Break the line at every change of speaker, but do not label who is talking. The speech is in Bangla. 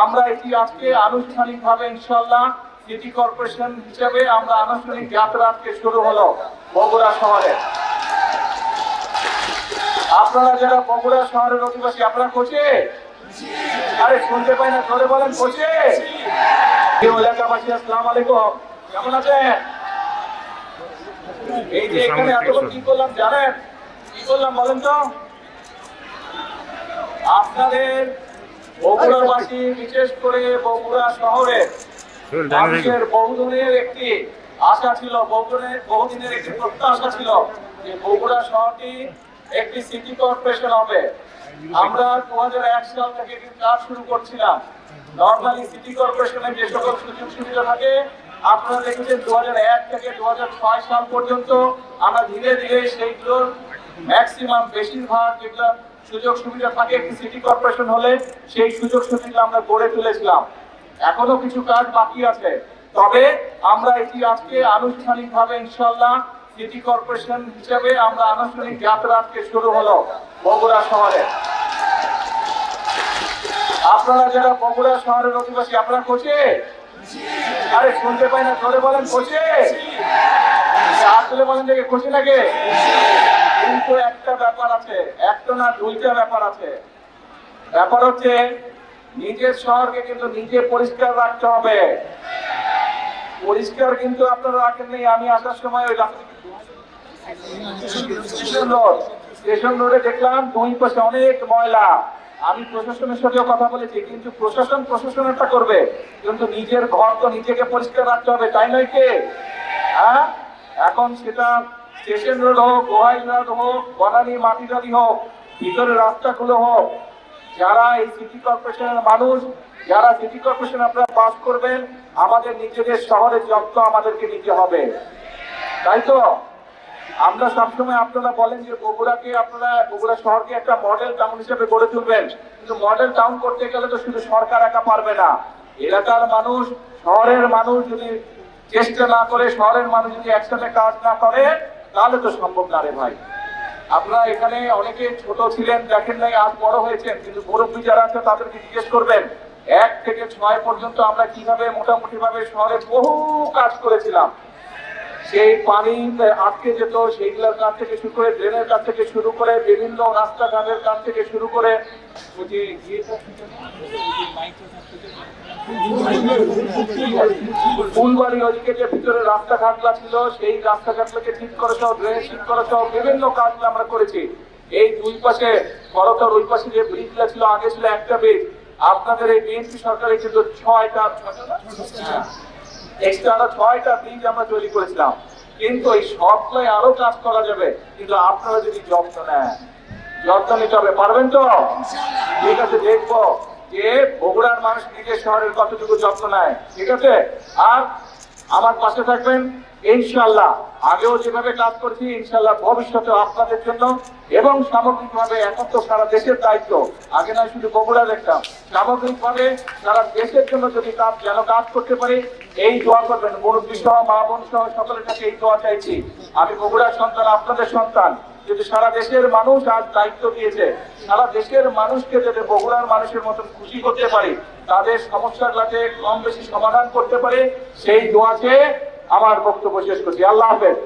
আমরা এটি আজকে আনুষ্ঠানিকভাবে ইনশাআল্লাহ সিটি কর্পোরেশন হিসেবে আমরা আনুষ্ঠানিক যাত্রা আজকে শুরু হলো বগুড়া শহরে। আপনারা যারা বগুড়া শহরের অধিবাসী, আপনারা কোচে? আরে শুনতে পাই না, ধরে বলেন কোচে? এলাকাবাসী আসসালামু আলাইকুম, কেমন আছেন? এই যে এখানে এতক্ষণ কি করলাম জানেন? কি করলাম বলেন তো? আপনাদের বগুড়াবাসী, বিশেষ করে বগুড়া শহরে মানুষের বহুদিনের একটি আশা ছিল, বহুদিনের একটি প্রত্যাশা ছিল যে বগুড়া শহরটি একটি সিটি কর্পোরেশন হবে। আমরা 2001 সাল থেকে কাজ শুরু করছিলাম। নর্মালি সিটি কর্পোরেশনের যে সকল সুযোগ সুবিধা থাকে আপনারা দেখেছেন 2001 থেকে 2006 সাল পর্যন্ত আমরা ধীরে ধীরে সেইগুলোর ম্যাক্সিমাম বেশিরভাগ যেগুলো সুযোগ সুবিধা থাকে একটি সিটি কর্পোরেশন হলে সেই সুযোগ সুবিধা আমরা গড়ে তুলেছিলাম। এখনো কিছু কাজ বাকি আছে, তবে আমরা এটি আজকে আনুষ্ঠানিকভাবে ইনশাআল্লাহ সিটি কর্পোরেশন হিসেবে আমরা আনুষ্ঠানিক যাত্রা আজকে শুরু হলো বগুড়া শহরে। আপনারা যারা বগুড়া শহরের অধিবাসী, আপনারা কোচে? আরে শুনতে পাই না, ধরে বলেন কোচে? আসলে বলেন যে কোচে নাকি? কিন্তু একটা ব্যাপার আছে, একটা না দুইটা ব্যাপার আছে। ব্যাপার হচ্ছে নিজের শহরকে কিন্তু নিজে পরিষ্কার রাখতে হবে। পরিষ্কার কিন্তু আপনারা রাখেননি। আমি আসার সময় ওই স্টেশন রোডে দেখলাম দুই পাশে অনেক ময়লা। আমি প্রশাসনের সাথেও কথা বলেছি, কিন্তু প্রশাসনেরটা করবে, কিন্তু নিজের ঘর তো নিজেকে পরিষ্কার রাখতে হবে, তাই নয় কে? হ্যাঁ, এখন সেটা স্টেশন রোড হোক, গোহাইল রোড হোক, বনানী মাটিডালি হোক, ভিতরে রাস্তাগুলো হোক, যারা এই সিটি কর্পোরেশনের মানুষ, যারা সিটি কর্পোরেশন আপনারা পাস করবেন, আমাদের নিজেদের শহরের যত্ন আমাদেরকে নিতে হবে, তাই তো? আমরা সবসময় আপনারা বলেন যে বগুড়াকে, আপনারা বগুড়া শহরকে একটা মডেল টাউন হিসেবে গড়ে তুলবেন, কিন্তু মডেল টাউন করতে গেলে তো শুধু সরকার একা পারবে না। এলাকার মানুষ, শহরের মানুষ যদি চেষ্টা না করে, শহরের মানুষ যদি একসাথে কাজ না করে, তাহলে তো সম্ভব না রে ভাই। আপনারা এখানে অনেকে ছোট ছিলেন, দেখেন নাই, আজ বড় হয়েছেন, কিন্তু মুরব্বী যারা আছে তাদেরকে জিজ্ঞেস করবেন 1 থেকে 6 পর্যন্ত আমরা কিভাবে মোটামুটি ভাবে শহরে বহু কাজ করেছিলাম। সেই পানি আটকে যেত, সেইগুলোর কাছ থেকে শুরু করে, ড্রেনের কাছ থেকে শুরু করে, বিভিন্ন রাস্তাঘাটের কাছ থেকে শুরু করে, ফুলবাড়ি ওদিকে যে ভিতরে রাস্তাঘাটগুলো ছিল সেই রাস্তাঘাটগুলোকে ঠিক করে সহ, ড্রেন ঠিক করে সহ বিভিন্ন কাজগুলো আমরা করেছি। এই দুই পাশে করতর, ওই পাশে যে ব্রিজগুলো ছিল, আগে ছিল একটা ব্রিজ, আপনাদের এই বিএনপি সরকারে কিন্তু 6টা এক্সট্রা 6টা ব্রিজ আমরা তৈরি করেছিলাম। কিন্তু এই সবগুলোই আরো কাজ করা যাবে, কিন্তু আপনারা যদি যত্ন নেন, যত্ন নিতে হবে, পারবেন তো? ঠিক আছে, দেখবো যে বগুড়ার মানুষ নিজের শহরের কতটুকু যত্ন নেয়, ঠিক আছে? আর আমার পাশে থাকবেন ইনশাআল্লাহ। আগেও যেভাবে কাজ করছি ইনশাআল্লাহ ভবিষ্যতে আপনাদের জন্য এবং সামগ্রিকভাবে, এখন তো সারা দেশের দায়িত্ব, আগে নয় শুধু বগুড়া দেখতাম, সামগ্রিকভাবে সারা দেশের জন্য যদি কাজ করতে পারি, এই দোয়া করবেন। মুরব্বী সহ, মা বোন সহ সকলের কাছে এই দোয়া চাইছি। আমি বগুড়ার সন্তান, আপনাদের সন্তান, যদি সারা দেশের মানুষ আজ দায়িত্ব দিয়েছে, সারা দেশের মানুষকে যদি বগুড়ার মানুষের মতন খুশি করতে পারি, তাদের সমস্যাগুলোকে কম বেশি সমাধান করতে পারে, সেই দোয়াতে আমার বক্তব্য শেষ করছি। আল্লাহ হাফেজ।